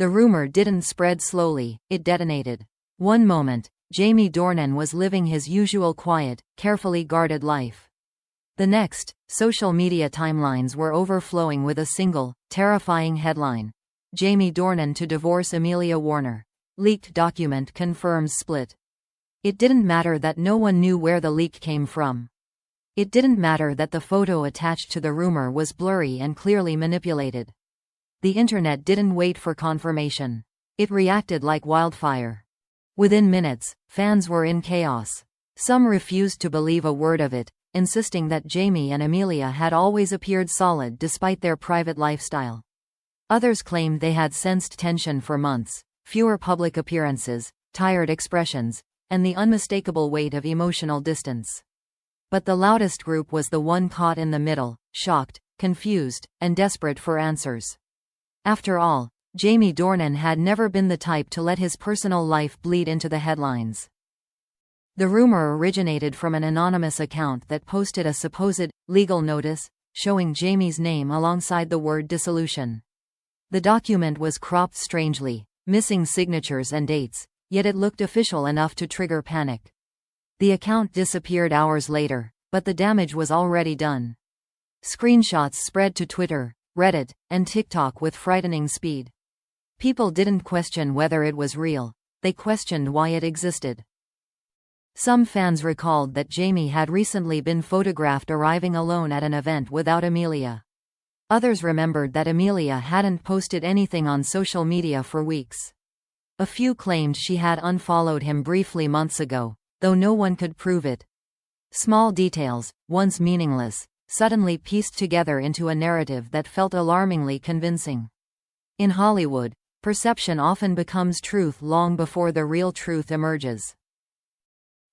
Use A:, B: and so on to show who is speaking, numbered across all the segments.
A: The rumor didn't spread slowly, it detonated. One moment, Jamie Dornan was living his usual quiet, carefully guarded life. The next, social media timelines were overflowing with a single, terrifying headline. Jamie Dornan to divorce Amelia Warner. Leaked document confirms split. It didn't matter that no one knew where the leak came from. It didn't matter that the photo attached to the rumor was blurry and clearly manipulated. The internet didn't wait for confirmation. It reacted like wildfire. Within minutes, fans were in chaos. Some refused to believe a word of it, insisting that Jamie and Amelia had always appeared solid despite their private lifestyle. Others claimed they had sensed tension for months, fewer public appearances, tired expressions, and the unmistakable weight of emotional distance. But the loudest group was the one caught in the middle, shocked, confused, and desperate for answers. After all, Jamie Dornan had never been the type to let his personal life bleed into the headlines. The rumor originated from an anonymous account that posted a supposed legal notice showing Jamie's name alongside the word dissolution. The document was cropped strangely, missing signatures and dates, yet it looked official enough to trigger panic. The account disappeared hours later, but the damage was already done. Screenshots spread to Twitter, Reddit, and TikTok with frightening speed. People didn't question whether it was real, they questioned why it existed. Some fans recalled that Jamie had recently been photographed arriving alone at an event without Amelia. Others remembered that Amelia hadn't posted anything on social media for weeks. A few claimed she had unfollowed him briefly months ago, though no one could prove it. Small details, once meaningless, suddenly pieced together into a narrative that felt alarmingly convincing. In Hollywood, perception often becomes truth long before the real truth emerges.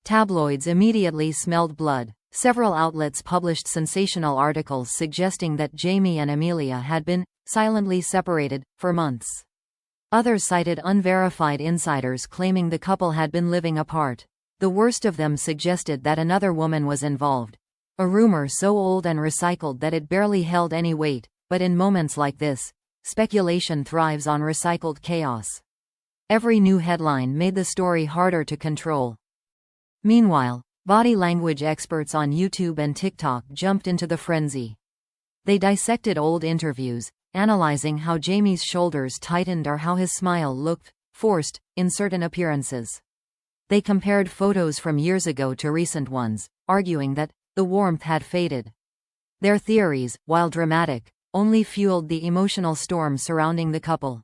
A: Tabloids immediately smelled blood. Several outlets published sensational articles suggesting that Jamie and Amelia had been silently separated for months. Others cited unverified insiders claiming the couple had been living apart. The worst of them suggested that another woman was involved. A rumor so old and recycled that it barely held any weight, but in moments like this, speculation thrives on recycled chaos. Every new headline made the story harder to control. Meanwhile, body language experts on YouTube and TikTok jumped into the frenzy. They dissected old interviews, analyzing how Jamie's shoulders tightened or how his smile looked forced in certain appearances. They compared photos from years ago to recent ones, arguing that the warmth had faded. Their theories, while dramatic, only fueled the emotional storm surrounding the couple.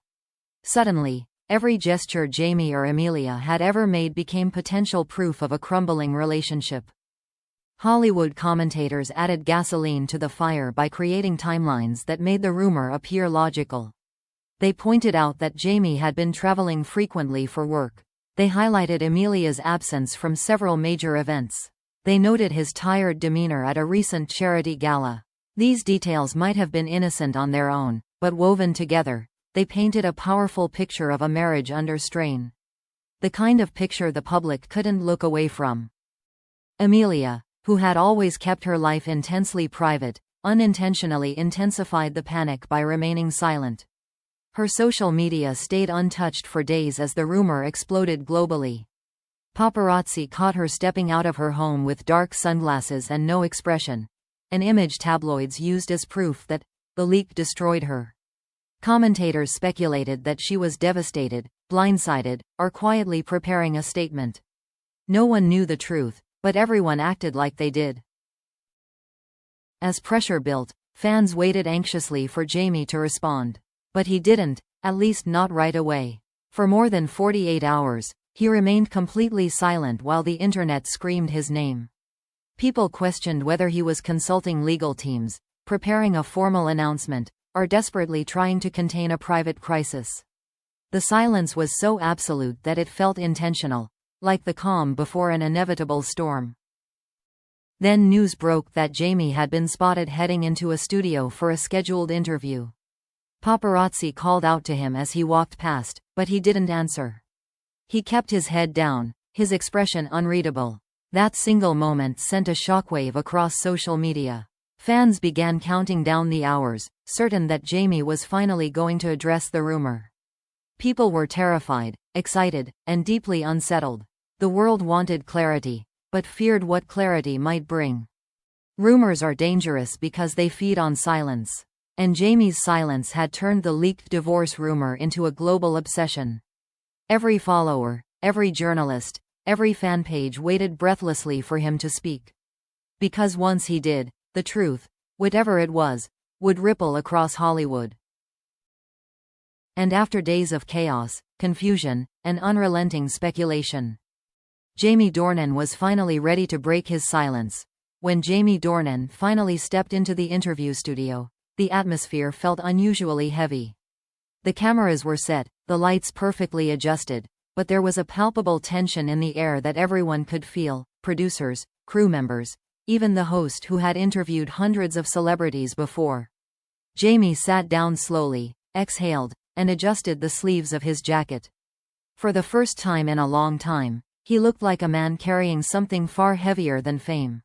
A: Suddenly, every gesture Jamie or Amelia had ever made became potential proof of a crumbling relationship. Hollywood commentators added gasoline to the fire by creating timelines that made the rumor appear logical. They pointed out that Jamie had been traveling frequently for work. They highlighted Amelia's absence from several major events. They noted his tired demeanor at a recent charity gala. These details might have been innocent on their own, but woven together, they painted a powerful picture of a marriage under strain. The kind of picture the public couldn't look away from. Amelia, who had always kept her life intensely private, unintentionally intensified the panic by remaining silent. Her social media stayed untouched for days as the rumor exploded globally. Paparazzi caught her stepping out of her home with dark sunglasses and no expression, an image tabloids used as proof that the leak destroyed her. Commentators speculated that she was devastated, blindsided, or quietly preparing a statement. No one knew the truth, but everyone acted like they did. As pressure built, fans waited anxiously for Jamie to respond. But he didn't, at least not right away. For more than 48 hours, he remained completely silent while the internet screamed his name. People questioned whether he was consulting legal teams, preparing a formal announcement, or desperately trying to contain a private crisis. The silence was so absolute that it felt intentional, like the calm before an inevitable storm. Then news broke that Jamie had been spotted heading into a studio for a scheduled interview. Paparazzi called out to him as he walked past, but he didn't answer. He kept his head down, his expression unreadable. That single moment sent a shockwave across social media. Fans began counting down the hours, certain that Jamie was finally going to address the rumor. People were terrified, excited, and deeply unsettled. The world wanted clarity, but feared what clarity might bring. Rumors are dangerous because they feed on silence. And Jamie's silence had turned the leaked divorce rumor into a global obsession. Every follower, every journalist, every fan page waited breathlessly for him to speak. Because once he did, the truth, whatever it was, would ripple across Hollywood. And after days of chaos, confusion, and unrelenting speculation, Jamie Dornan was finally ready to break his silence. When Jamie Dornan finally stepped into the interview studio, the atmosphere felt unusually heavy. The cameras were set, the lights perfectly adjusted, but there was a palpable tension in the air that everyone could feel: producers, crew members, even the host who had interviewed hundreds of celebrities before. Jamie sat down slowly, exhaled, and adjusted the sleeves of his jacket. For the first time in a long time, he looked like a man carrying something far heavier than fame.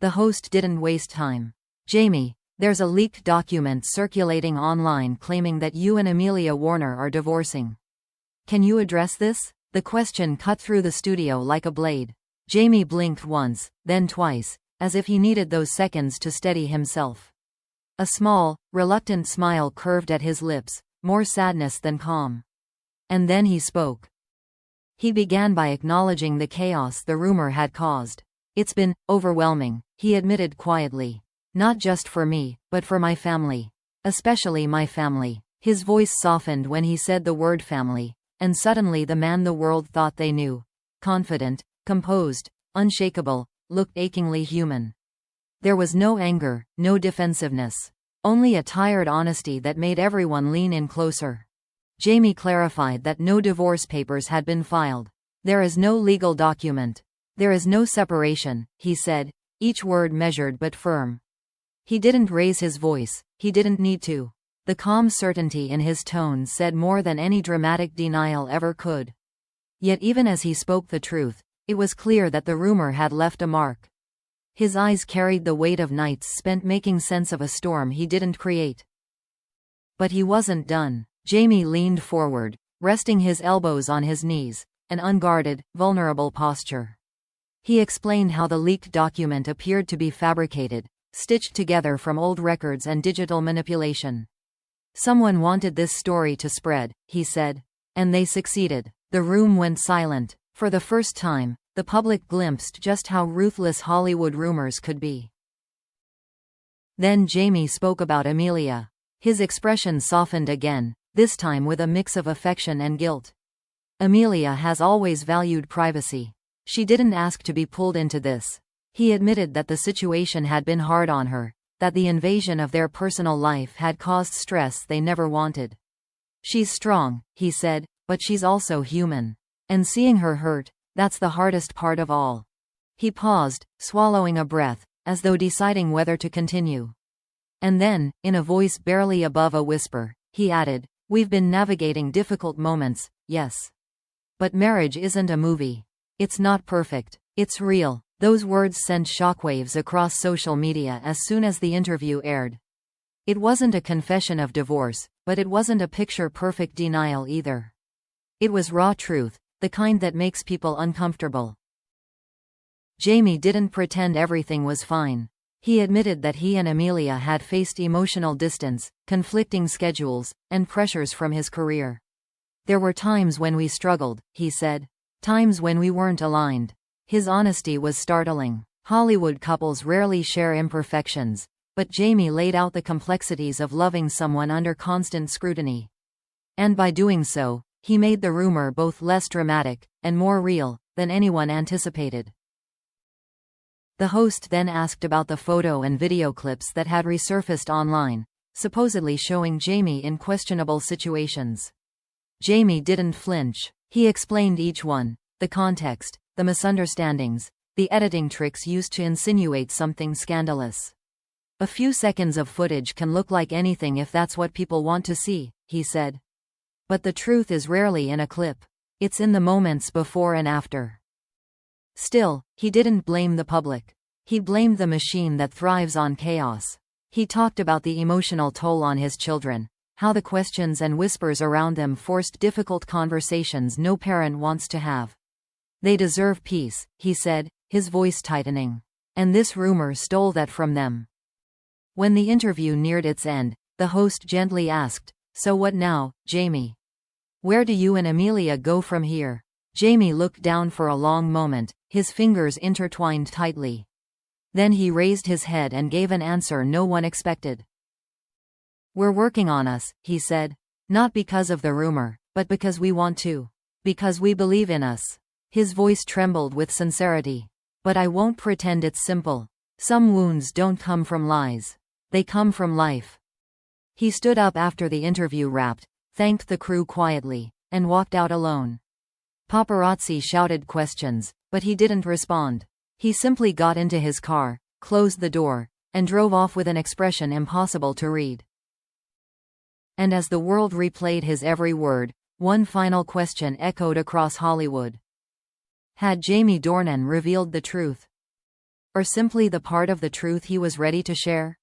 A: The host didn't waste time. "Jamie, there's a leaked document circulating online claiming that you and Amelia Warner are divorcing. Can you address this?" The question cut through the studio like a blade. Jamie blinked once, then twice, as if he needed those seconds to steady himself. A small, reluctant smile curved at his lips, more sadness than calm. And then he spoke. He began by acknowledging the chaos the rumor had caused. "It's been overwhelming," he admitted quietly. "Not just for me, but for my family. Especially my family." His voice softened when he said the word family, and suddenly the man the world thought they knew, confident, composed, unshakable, looked achingly human. There was no anger, no defensiveness. Only a tired honesty that made everyone lean in closer. Jamie clarified that no divorce papers had been filed. "There is no legal document. There is no separation," he said, each word measured but firm. He didn't raise his voice, he didn't need to. The calm certainty in his tone said more than any dramatic denial ever could. Yet even as he spoke the truth, it was clear that the rumor had left a mark. His eyes carried the weight of nights spent making sense of a storm he didn't create. But he wasn't done. Jamie leaned forward, resting his elbows on his knees, an unguarded, vulnerable posture. He explained how the leaked document appeared to be fabricated, stitched together from old records and digital manipulation. "Someone wanted this story to spread," he said. "And they succeeded." The room went silent. For the first time, the public glimpsed just how ruthless Hollywood rumors could be. Then Jamie spoke about Amelia. His expression softened again, this time with a mix of affection and guilt. "Amelia has always valued privacy. She didn't ask to be pulled into this." He admitted that the situation had been hard on her, that the invasion of their personal life had caused stress they never wanted. "She's strong," he said, "but she's also human. And seeing her hurt, that's the hardest part of all." He paused, swallowing a breath, as though deciding whether to continue. And then, in a voice barely above a whisper, he added, "We've been navigating difficult moments, yes. But marriage isn't a movie. It's not perfect. It's real." Those words sent shockwaves across social media as soon as the interview aired. It wasn't a confession of divorce, but it wasn't a picture-perfect denial either. It was raw truth, the kind that makes people uncomfortable. Jamie didn't pretend everything was fine. He admitted that he and Amelia had faced emotional distance, conflicting schedules, and pressures from his career. "There were times when we struggled," he said. "Times when we weren't aligned." His honesty was startling. Hollywood couples rarely share imperfections, but Jamie laid out the complexities of loving someone under constant scrutiny. And by doing so, he made the rumor both less dramatic, and more real, than anyone anticipated. The host then asked about the photo and video clips that had resurfaced online, supposedly showing Jamie in questionable situations. Jamie didn't flinch. He explained each one: the context, the misunderstandings, the editing tricks used to insinuate something scandalous. "A few seconds of footage can look like anything if that's what people want to see," he said. "But the truth is rarely in a clip. It's in the moments before and after." Still, he didn't blame the public. He blamed the machine that thrives on chaos. He talked about the emotional toll on his children, How the questions and whispers around them forced difficult conversations no parent wants to have. They deserve peace, he said, his voice tightening. And this rumor stole that from them. When the interview neared its end, the host gently asked, "So what now, Jamie? Where do you and Amelia go from here?" Jamie looked down for a long moment, his fingers intertwined tightly. Then he raised his head and gave an answer no one expected. "We're working on us," he said. "Not because of the rumor, but because we want to. Because we believe in us." His voice trembled with sincerity. "But I won't pretend it's simple. Some wounds don't come from lies. They come from life." He stood up after the interview wrapped, thanked the crew quietly, and walked out alone. Paparazzi shouted questions, but he didn't respond. He simply got into his car, closed the door, and drove off with an expression impossible to read. And as the world replayed his every word, one final question echoed across Hollywood. Had Jamie Dornan revealed the truth? Or simply the part of the truth he was ready to share?